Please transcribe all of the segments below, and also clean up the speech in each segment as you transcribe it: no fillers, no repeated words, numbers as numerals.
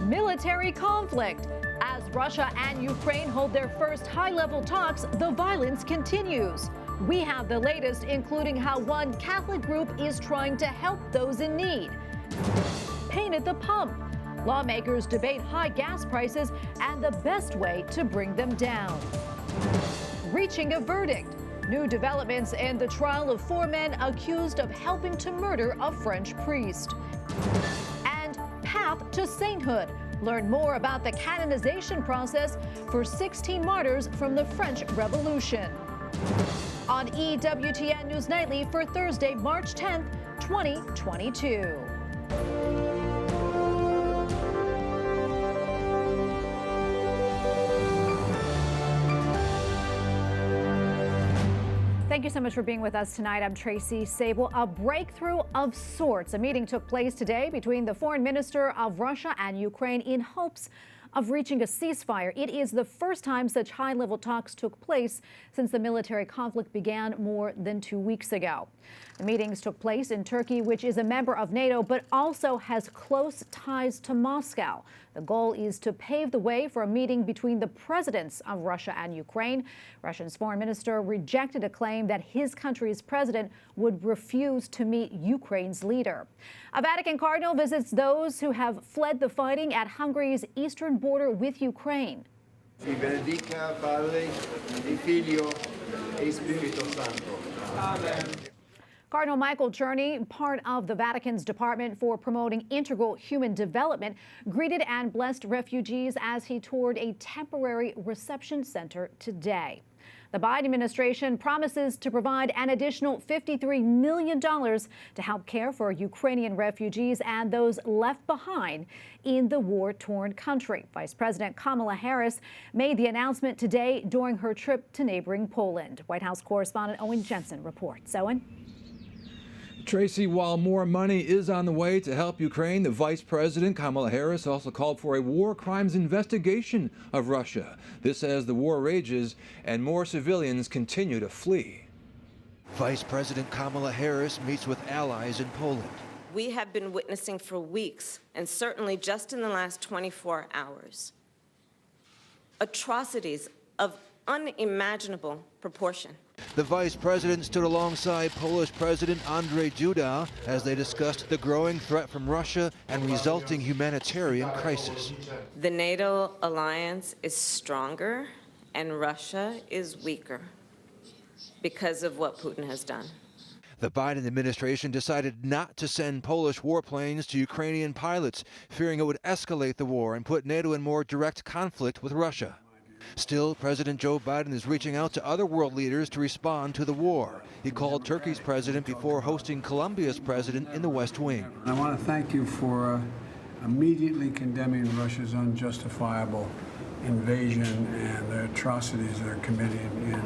Military conflict. As Russia and Ukraine hold their first high-level talks, the violence continues. We have the latest, including how one Catholic group is trying to help those in need. Pain at the pump. Lawmakers debate high gas prices and the best way to bring them down. Reaching a verdict. New developments in the trial of 4 men accused of helping to murder a French priest. And path to sainthood. Learn more about the canonization process for 16 martyrs from the French Revolution. On EWTN News Nightly for Thursday, March 10th, 2022. Thank you so much for being with us tonight. I'm Tracy Sable. A breakthrough of sorts. A meeting took place today between the foreign minister of Russia and Ukraine in hopes of reaching a ceasefire. It is the first time such high-level talks took place since the military conflict began more than 2 weeks ago. The meetings took place in Turkey, which is a member of NATO, but also has close ties to Moscow. The goal is to pave the way for a meeting between the presidents of Russia and Ukraine. Russia's foreign minister rejected a claim that his country's president would refuse to meet Ukraine's leader. A Vatican Cardinal visits those who have fled the fighting at Hungary's eastern border with Ukraine. Si benedica Padre, e Figlio, e Spirito Santo. Amen. Cardinal Michael Czerny, part of the Vatican's Department for Promoting Integral Human Development, greeted and blessed refugees as he toured a temporary reception center today. The Biden administration promises to provide an additional $53 million to help care for Ukrainian refugees and those left behind in the war-torn country. Vice President Kamala Harris made the announcement today during her trip to neighboring Poland. White House correspondent Owen Jensen reports. Owen? Tracy, while more money is on the way to help Ukraine, the Vice President Kamala Harris also called for a war crimes investigation of Russia. This as the war rages and more civilians continue to flee. Vice President Kamala Harris meets with allies in Poland. We have been witnessing for weeks, and certainly just in the last 24 hours, atrocities of unimaginable proportion. The vice president stood alongside Polish President Andrzej Duda as they discussed the growing threat from Russia and resulting humanitarian crisis. The NATO alliance is stronger and Russia is weaker because of what Putin has done. The Biden administration decided not to send Polish warplanes to Ukrainian pilots, fearing it would escalate the war and put NATO in more direct conflict with Russia. Still, President Joe Biden is reaching out to other world leaders to respond to the war. He called Turkey's president before hosting Colombia's president in the West Wing. I want to thank you for immediately condemning Russia's unjustifiable invasion and the atrocities they're committing in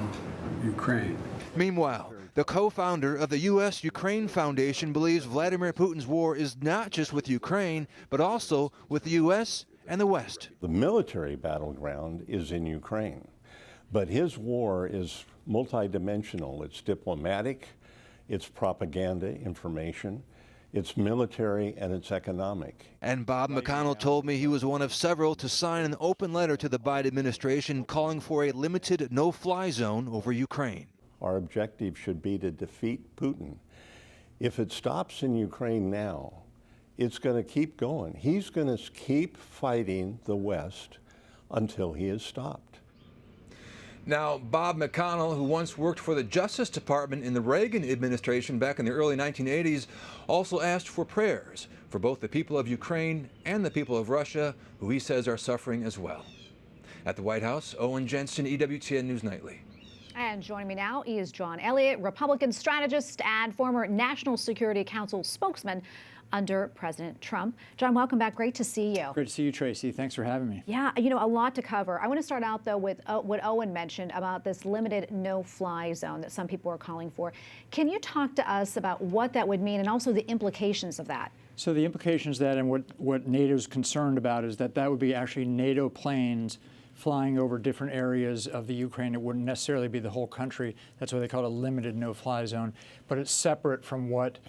Ukraine. Meanwhile, the co-founder of the U.S.-Ukraine Foundation believes Vladimir Putin's war is not just with Ukraine, but also with the U.S. and the West. The military battleground is in Ukraine, but his war is multidimensional. It's diplomatic, it's propaganda, information, it's military, and it's economic. And Bob McConnell told me he was one of several to sign an open letter to the Biden administration calling for a limited no-fly zone over Ukraine. Our objective should be to defeat Putin. If it stops in Ukraine now, it's going to keep going. He's going to keep fighting the West until he is stopped. Now, Bob McConnell, who once worked for the Justice Department in the Reagan administration back in the early 1980s, also asked for prayers for both the people of Ukraine and the people of Russia, who he says are suffering as well. At the White House, Owen Jensen, EWTN News Nightly. And joining me now is John Ullyot, Republican strategist and former National Security Council spokesman under President Trump. John, welcome back. Great to see you. Great to see you, Tracy. Thanks for having me. Yeah, you know, a lot to cover. I want to start out, though, with what Owen mentioned about this limited no-fly zone that some people are calling for. Can you talk to us about what that would mean and also the implications of that? So the implications of that and what NATO's concerned about is that would be actually NATO planes flying over different areas of the Ukraine. It wouldn't necessarily be the whole country. That's why they call it a limited no-fly zone. But it's separate from what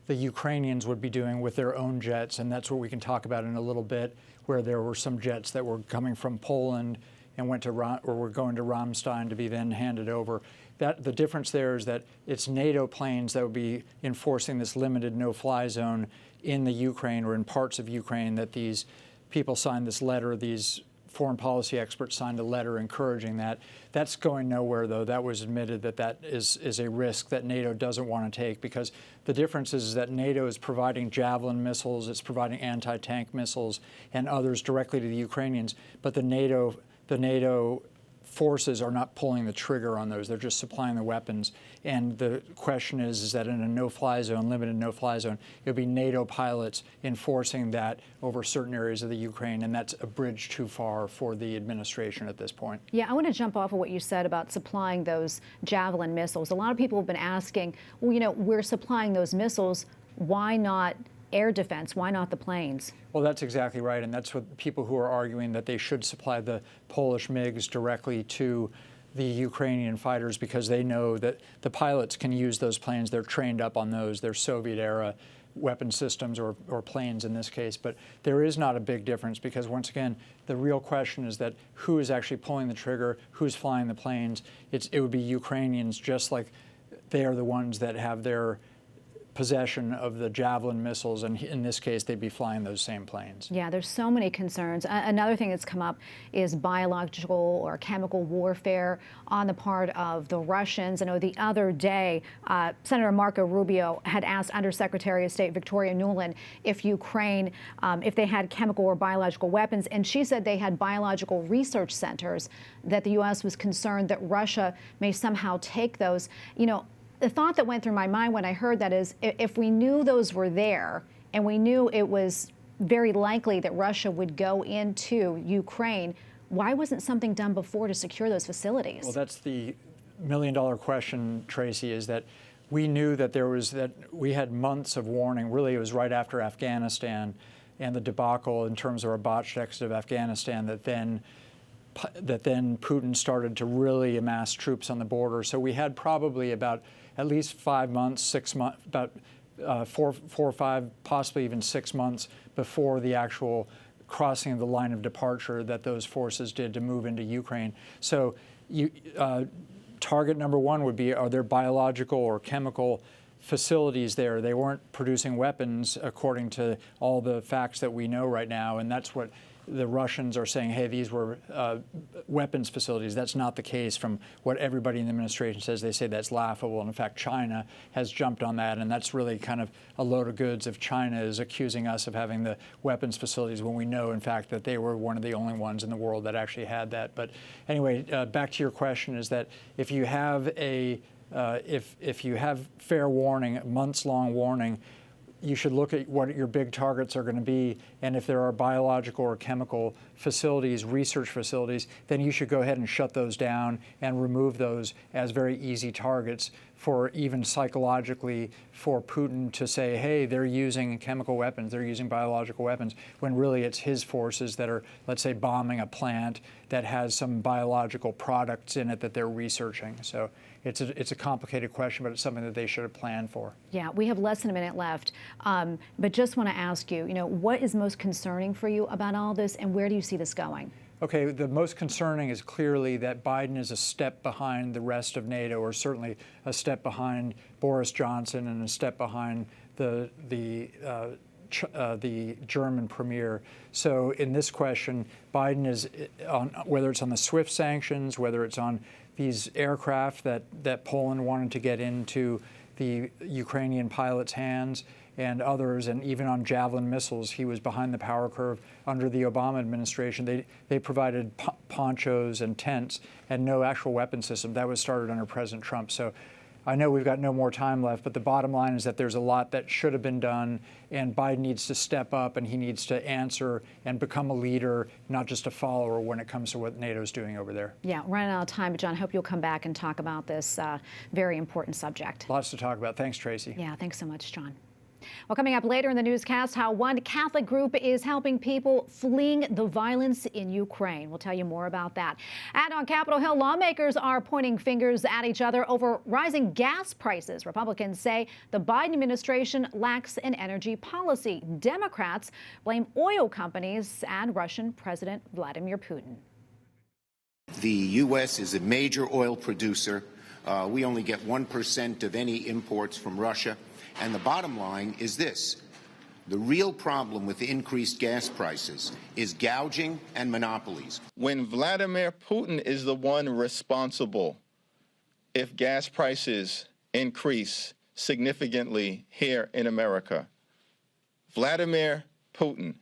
the Ukrainians would be doing with their own jets, and that's what we can talk about in a little bit, where there were some jets that were coming from Poland and went to or were going to Ramstein to be then handed over. The difference there is that it's NATO planes that would be enforcing this limited no-fly zone in the Ukraine or in parts of Ukraine, that these people signed this letter, these foreign policy experts signed a letter encouraging that. That's going nowhere, though. That was admitted that is a risk that NATO doesn't want to take, because the difference is that NATO is providing Javelin missiles, it's providing anti-tank missiles and others directly to the Ukrainians, but the NATO forces are not pulling the trigger on those. They're just supplying the weapons. And the question is that in a no-fly zone, limited no-fly zone, it would be NATO pilots enforcing that over certain areas of the Ukraine, and that's a bridge too far for the administration at this point. Yeah, I want to jump off of what you said about supplying those Javelin missiles. A lot of people have been asking, well, you know, we're supplying those missiles, why not air defense? Why not the planes? Well, that's exactly right, and that's what people who are arguing that they should supply the Polish MiGs directly to the Ukrainian fighters, because they know that the pilots can use those planes. They're trained up on those. They're Soviet-era weapon systems or planes in this case. But there is not a big difference, because, once again, the real question is that who is actually pulling the trigger, who's flying the planes. It would be Ukrainians, just like they are the ones that have their possession of the Javelin missiles, and in this case, they'd be flying those same planes. Yeah, there's so many concerns. Another thing that's come up is biological or chemical warfare on the part of the Russians. I know the other day, Senator Marco Rubio had asked Undersecretary of State Victoria Nuland if Ukraine, if they had chemical or biological weapons, and she said they had biological research centers, that the U.S. was concerned that Russia may somehow take those. You know, the thought that went through my mind when I heard that is, if we knew those were there and we knew it was very likely that Russia would go into Ukraine, why wasn't something done before to secure those facilities? Well, that's the million-dollar question, Tracy, is that we knew that we had months of warning. Really, it was right after Afghanistan and the debacle in terms of our botched exit of Afghanistan that then Putin started to really amass troops on the border. So we had probably about at least 5 months, 6 months, about 4 or 5, possibly even 6 months before the actual crossing of the line of departure that those forces did to move into Ukraine. So target number one would be, are there biological or chemical facilities there? They weren't producing weapons according to all the facts that we know right now, and that's what the Russians are saying, hey, these were weapons facilities. That's not the case from what everybody in the administration says. They say that's laughable. And in fact, China has jumped on that. And that's really kind of a load of goods if China is accusing us of having the weapons facilities when we know, in fact, that they were one of the only ones in the world that actually had that. But anyway, back to your question, is that if you have if you have fair warning, months-long warning, you should look at what your big targets are going to be, and if there are biological or chemical facilities, research facilities, then you should go ahead and shut those down and remove those as very easy targets for, even psychologically, for Putin to say, hey, they're using chemical weapons, they're using biological weapons, when really it's his forces that are, let's say, bombing a plant that has some biological products in it that they're researching. So it's a complicated question, but it's something that they should have planned for. Yeah, we have less than a minute left, but just want to ask you, what is most concerning for you about all this, and where do you see this going? Okay, the most concerning is clearly that Biden is a step behind the rest of NATO, or certainly a step behind Boris Johnson and a step behind the German premier. So in this question, Biden is on, whether it's on the SWIFT sanctions, whether it's on these aircraft that Poland wanted to get into the Ukrainian pilots' hands and others, and even on Javelin missiles, he was behind the power curve under the Obama administration. They provided ponchos and tents and no actual weapon system. That was started under President Trump. So I know we've got no more time left, but the bottom line is that there's a lot that should have been done, and Biden needs to step up, and he needs to answer and become a leader, not just a follower, when it comes to what NATO's doing over there. Yeah, running out of time, but John, I hope you'll come back and talk about this very important subject. Lots to talk about. Thanks, Tracy. Yeah, thanks so much, John. Well, coming up later in the newscast, how one Catholic group is helping people fleeing the violence in Ukraine. We'll tell you more about that. And on Capitol Hill, lawmakers are pointing fingers at each other over rising gas prices. Republicans say the Biden administration lacks an energy policy. Democrats blame oil companies and Russian President Vladimir Putin. The U.S. is a major oil producer. We only get 1% of any imports from Russia. And the bottom line is this. The real problem with increased gas prices is gouging and monopolies. When Vladimir Putin is the one responsible if gas prices increase significantly here in America, Vladimir Putin.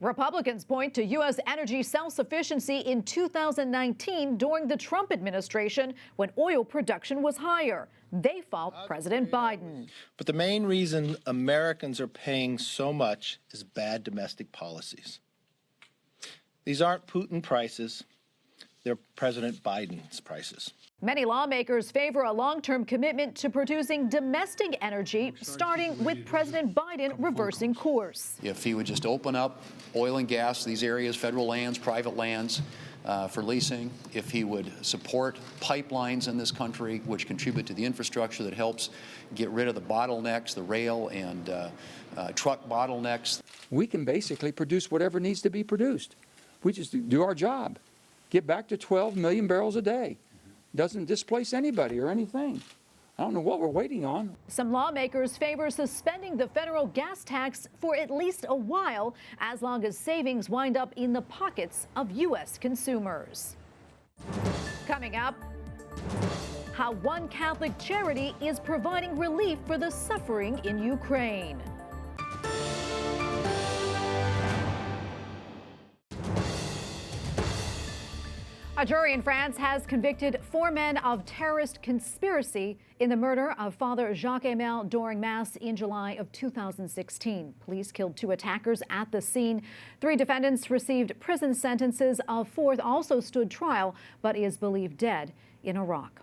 Republicans point to U.S. energy self-sufficiency in 2019 during the Trump administration when oil production was higher. They fault President Biden. But the main reason Americans are paying so much is bad domestic policies. These aren't Putin prices. They're President Biden's prices. Many lawmakers favor a long-term commitment to producing domestic energy, starting with President Biden reversing course. If he would just open up oil and gas, these areas, federal lands, private lands, for leasing, if he would support pipelines in this country, which contribute to the infrastructure that helps get rid of the bottlenecks, the rail and truck bottlenecks. We can basically produce whatever needs to be produced. We just do our job. Get back to 12 million barrels a day. Doesn't displace anybody or anything. I don't know what we're waiting on. Some lawmakers favor suspending the federal gas tax for at least a while, as long as savings wind up in the pockets of U.S. consumers. Coming up, how one Catholic charity is providing relief for the suffering in Ukraine. A jury in France has convicted 4 men of terrorist conspiracy in the murder of Father Jacques-Emile during Mass in July of 2016. Police killed 2 attackers at the scene. 3 defendants received prison sentences. A 4th also stood trial, but is believed dead in Iraq.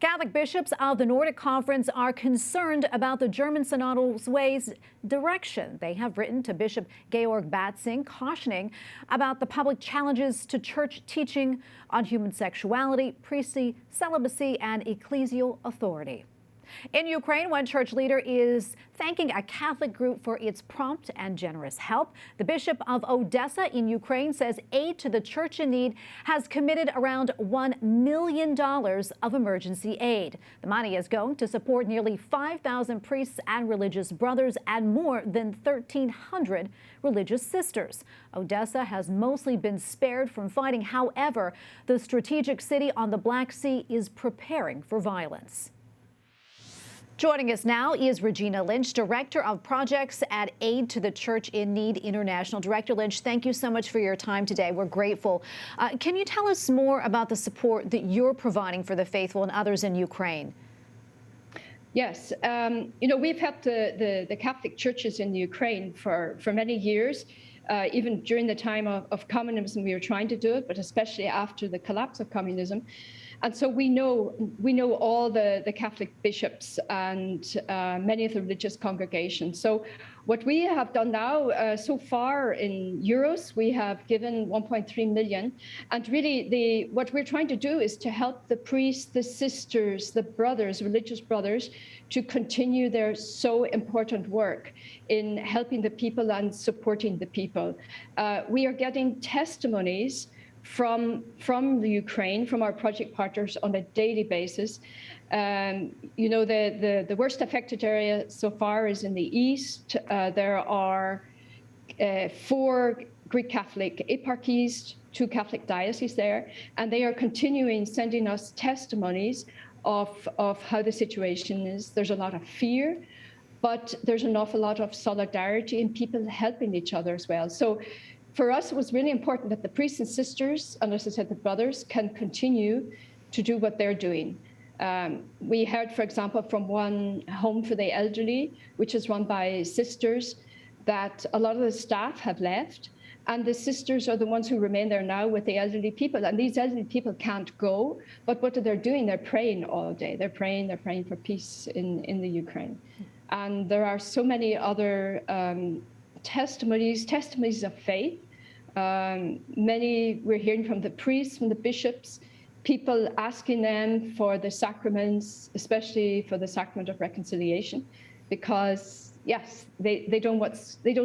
Catholic bishops of the Nordic Conference are concerned about the German Synodal Way's direction. They have written to Bishop Georg Batzing, cautioning about the public challenges to church teaching on human sexuality, priestly celibacy, and ecclesial authority. In Ukraine, one church leader is thanking a Catholic group for its prompt and generous help. The Bishop of Odessa in Ukraine says aid to the church in need has committed around $1 million of emergency aid. The money is going to support nearly 5,000 priests and religious brothers and more than 1,300 religious sisters. Odessa has mostly been spared from fighting. However, the strategic city on the Black Sea is preparing for violence. Joining us now is Regina Lynch, Director of Projects at Aid to the Church in Need International. Director Lynch, thank you so much for your time today. We're grateful. Can you tell us more about the support that you're providing for the faithful and others in Ukraine? Yes. We've helped the Catholic churches in Ukraine for many years. Even during the time of communism, we were trying to do it, but especially after the collapse of communism. And so we know all the Catholic bishops and many of the religious congregations. So what we have done now, so far in euros, we have given 1.3 million. And really, what we're trying to do is to help the priests, the sisters, the brothers, religious brothers, to continue their so important work in helping the people and supporting the people. We are getting testimonies from the Ukraine, from our project partners on a daily basis. The worst affected area so far is in the east. There are 4 Greek Catholic eparchies, 2 Catholic dioceses there, and they are continuing sending us testimonies of how the situation is. There's a lot of fear, but there's an awful lot of solidarity and people helping each other as well. So for us, it was really important that the priests and sisters, and as I said, the brothers, can continue to do what they're doing. We heard, for example, from one home for the elderly, which is run by sisters, that a lot of the staff have left, and the sisters are the ones who remain there now with the elderly people. And these elderly people can't go, but what they're doing, they're praying all day. They're praying for peace in the Ukraine. And there are so many other testimonies of faith. Many we're hearing from the priests, from the bishops, people asking them for the sacraments, especially for the sacrament of reconciliation, because yes, they don't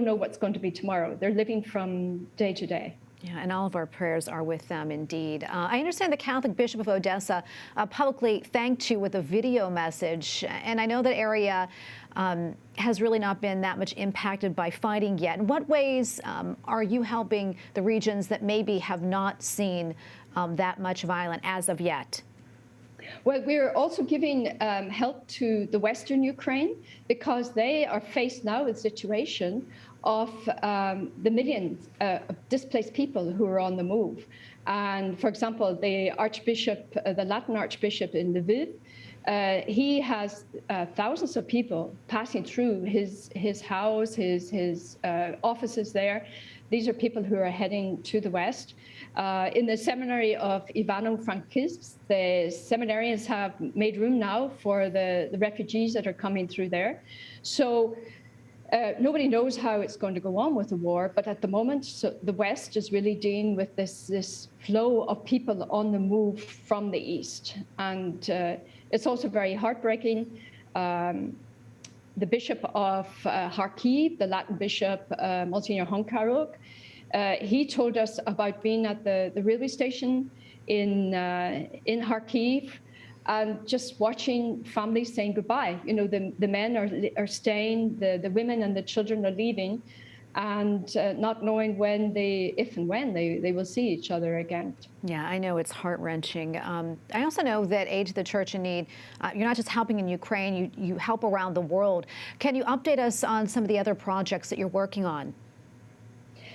know what's going to be tomorrow. They're living from day to day. Yeah, and all of our prayers are with them, indeed. I understand the Catholic Bishop of Odessa publicly thanked you with a video message, and I know that area has really not been that much impacted by fighting yet. In what ways are you helping the regions that maybe have not seen that much violence as of yet? Well, we're also giving help to the Western Ukraine, because they are faced now with a situation of the millions of displaced people who are on the move. And for example, the Archbishop, the Latin Archbishop in Lviv, he has thousands of people passing through his house, his offices there. These are people who are heading to the west. In the seminary of Ivano-Frankivsk, the seminarians have made room now for the refugees that are coming through there. So nobody knows how it's going to go on with the war, but at the moment, the West is really dealing with this flow of people on the move from the East. And it's also very heartbreaking. The Bishop of Kharkiv, the Latin Bishop, Monsignor Honkaruk, he told us about being at the railway station in Kharkiv, and just watching families saying goodbye. You know, the men are staying, the women and the children are leaving, and not knowing if and when they will see each other again. Yeah, I know it's heart-wrenching. I also know that Aid to the Church in Need, you're not just helping in Ukraine, you help around the world. Can you update us on some of the other projects that you're working on?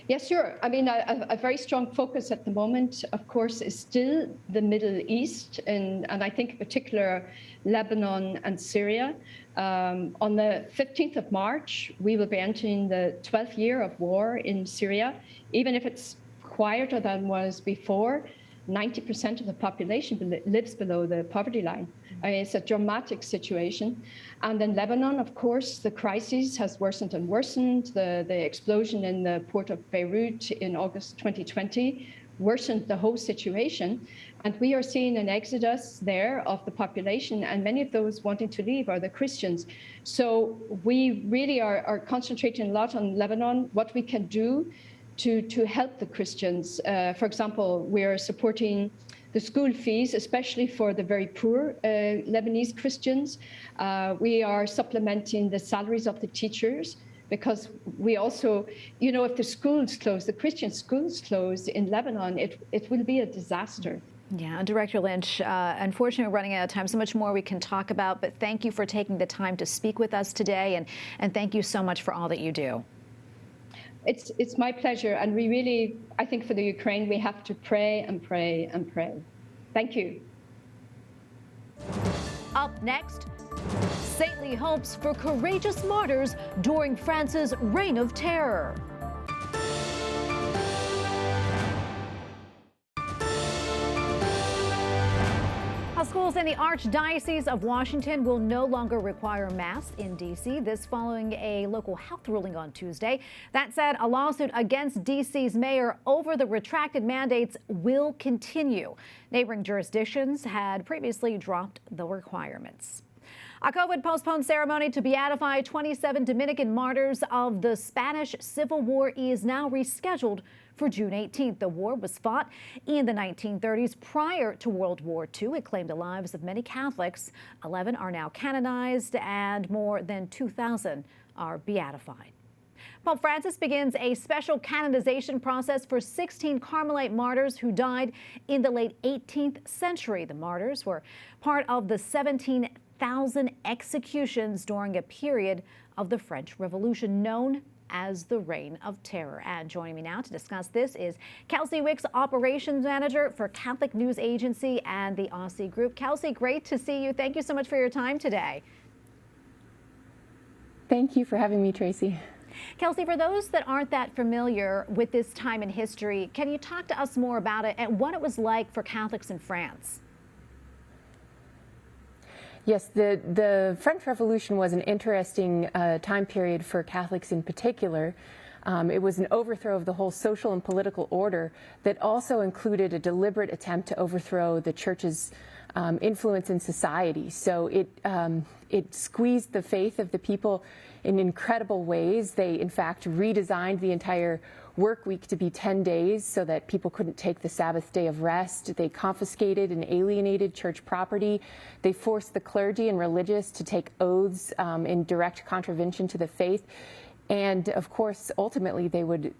Yes, sure. I mean, a very strong focus at the moment, of course, is still the Middle East, and I think in particular Lebanon and Syria. On the 15th of March, we will be entering the 12th year of war in Syria. Even if it's quieter than was before, 90% of the population lives below the poverty line. I mean, it's a dramatic situation. And in Lebanon, of course, the crisis has worsened and worsened. The explosion in the port of Beirut in August 2020 worsened the whole situation. And we are seeing an exodus there of the population, and many of those wanting to leave are the Christians. So we really are concentrating a lot on Lebanon, what we can do to help the Christians. For example, we are supporting the school fees, especially for the very poor Lebanese Christians. We are supplementing the salaries of the teachers, because we also, you know, if the schools close, the Christian schools close in Lebanon, it will be a disaster. Yeah, Director Lynch, unfortunately, we're running out of time. So much more we can talk about, but thank you for taking the time to speak with us today, and thank you so much for all that you do. It's my pleasure, and we really, I think for the Ukraine, we have to pray and pray and pray. Thank you. Up next, saintly hopes for courageous martyrs during France's reign of terror. Schools in the Archdiocese of Washington will no longer require masks in D.C., this following a local health ruling on Tuesday. That said, a lawsuit against D.C.'s mayor over the retracted mandates will continue. Neighboring jurisdictions had previously dropped the requirements. A COVID-postponed ceremony to beatify 27 Dominican martyrs of the Spanish Civil War is now rescheduled for June 18th. The war was fought in the 1930s prior to World War II. It claimed the lives of many Catholics. 11 are now canonized, and more than 2,000 are beatified. Pope Francis begins a special canonization process for 16 Carmelite martyrs who died in the late 18th century. The martyrs were part of the 17,000 executions during a period of the French Revolution known as the Reign of Terror. And joining me now to discuss this is Kelsey Wicks, Operations Manager for Catholic News Agency and the ACI Group. Kelsey, great to see you. Thank you so much for your time today. Thank you for having me, Tracy. Kelsey, for those that aren't that familiar with this time in history, can you talk to us more about it and what it was like for Catholics in France? Yes, the French Revolution was an interesting time period for Catholics in particular. It was an overthrow of the whole social and political order that also included a deliberate attempt to overthrow the Church's influence in society. So it squeezed the faith of the people in incredible ways. They, in fact, redesigned the entire work week to be 10 days so that people couldn't take the Sabbath day of rest. They confiscated and alienated church property. They forced the clergy and religious to take oaths in direct contravention to the faith. And of course, ultimately, they would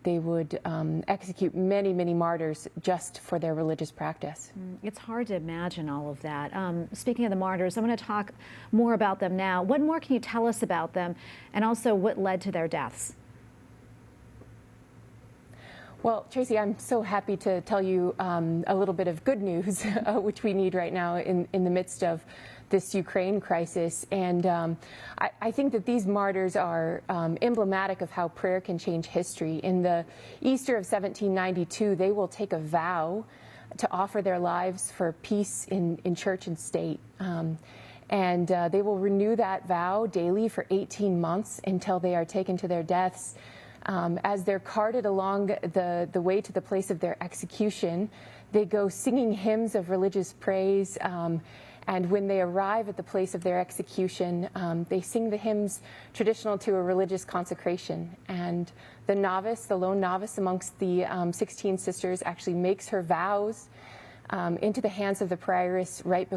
execute many, many martyrs just for their religious practice. It's hard to imagine all of that. Speaking of the martyrs, I'm going to talk more about them now. What more can you tell us about them, and also what led to their deaths? Well, Tracy, I'm so happy to tell you a little bit of good news, which we need right now in the midst of this Ukraine crisis. And I think that these martyrs are emblematic of how prayer can change history. In the Easter of 1792, they will take a vow to offer their lives for peace in church and state. And they will renew that vow daily for 18 months until they are taken to their deaths. As they're carted along the way to the place of their execution, they go singing hymns of religious praise. And when they arrive at the place of their execution, they sing the hymns traditional to a religious consecration. And the novice, the lone novice amongst the 16 sisters, actually makes her vows into the hands of the prioress right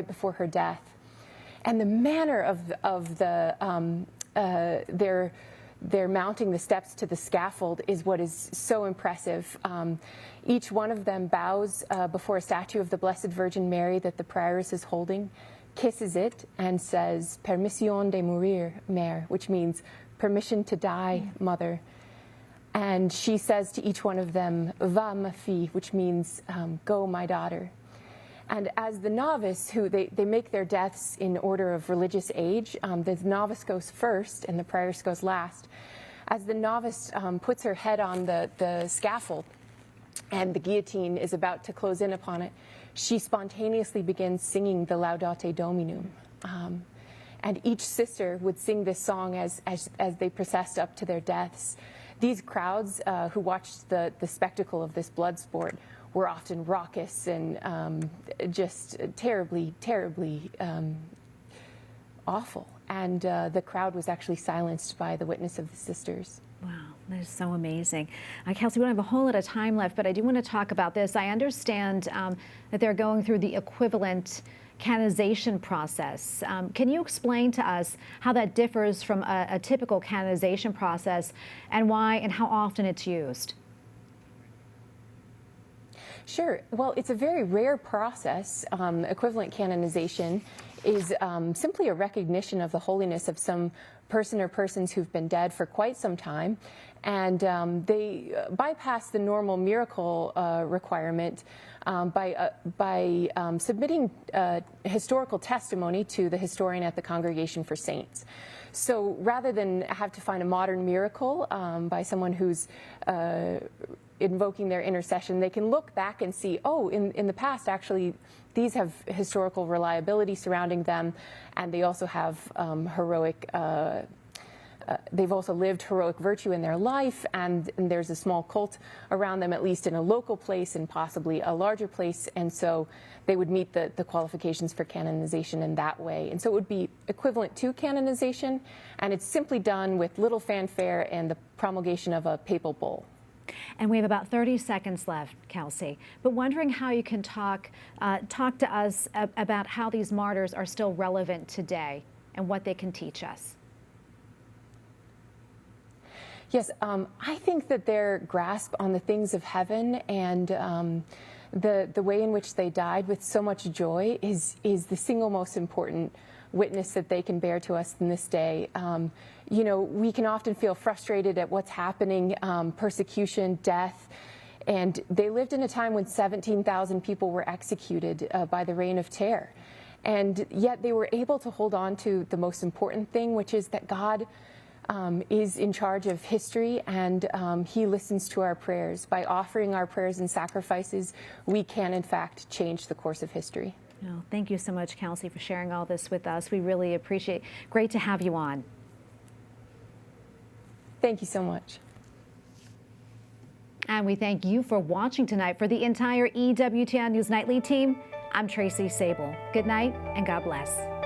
before her death. And the manner of their mounting the steps to the scaffold is what is so impressive. Each one of them bows before a statue of the Blessed Virgin Mary that the prioress is holding, kisses it, and says, "Permission de mourir, mère," which means permission to die, mother. And she says to each one of them, "Va, ma fille," which means go, my daughter. And as the novice, who they make their deaths in order of religious age, the novice goes first and the prioress goes last. As the novice puts her head on the scaffold and the guillotine is about to close in upon it, she spontaneously begins singing the Laudate Dominum. And each sister would sing this song as they processed up to their deaths. These crowds who watched the spectacle of this blood sport were often raucous and just terribly, terribly awful. And the crowd was actually silenced by the witness of the sisters. Wow, that is so amazing. Kelsey, we don't have a whole lot of time left, but I do want to talk about this. I understand that they're going through the equivalent canonization process. Can you explain to us how that differs from a typical canonization process and why and how often it's used? Sure. Well, it's a very rare process. Equivalent canonization is simply a recognition of the holiness of some person or persons who've been dead for quite some time, and they bypass the normal miracle requirement by submitting historical testimony to the historian at the Congregation for Saints. So rather than have to find a modern miracle by someone who's invoking their intercession, they can look back and see, oh, in the past, actually, these have historical reliability surrounding them, and they also have they've also lived heroic virtue in their life, and there's a small cult around them, at least in a local place and possibly a larger place, and so they would meet the qualifications for canonization in that way. And so it would be equivalent to canonization, and it's simply done with little fanfare and the promulgation of a papal bull. And we have about 30 seconds left, Kelsey, but wondering how you can talk to us about how these martyrs are still relevant today and what they can teach us. Yes, I think that their grasp on the things of heaven and the way in which they died with so much joy is the single most important witness that they can bear to us in this day. You know, we can often feel frustrated at what's happening, persecution, death, and they lived in a time when 17,000 people were executed by the Reign of Terror. And yet they were able to hold on to the most important thing, which is that God is in charge of history, and he listens to our prayers. By offering our prayers and sacrifices, we can, in fact, change the course of history. Oh, thank you so much, Kelsey, for sharing all this with us. We really appreciate it. Great to have you on. Thank you so much. And we thank you for watching tonight. For the entire EWTN News Nightly team, I'm Tracy Sable. Good night and God bless.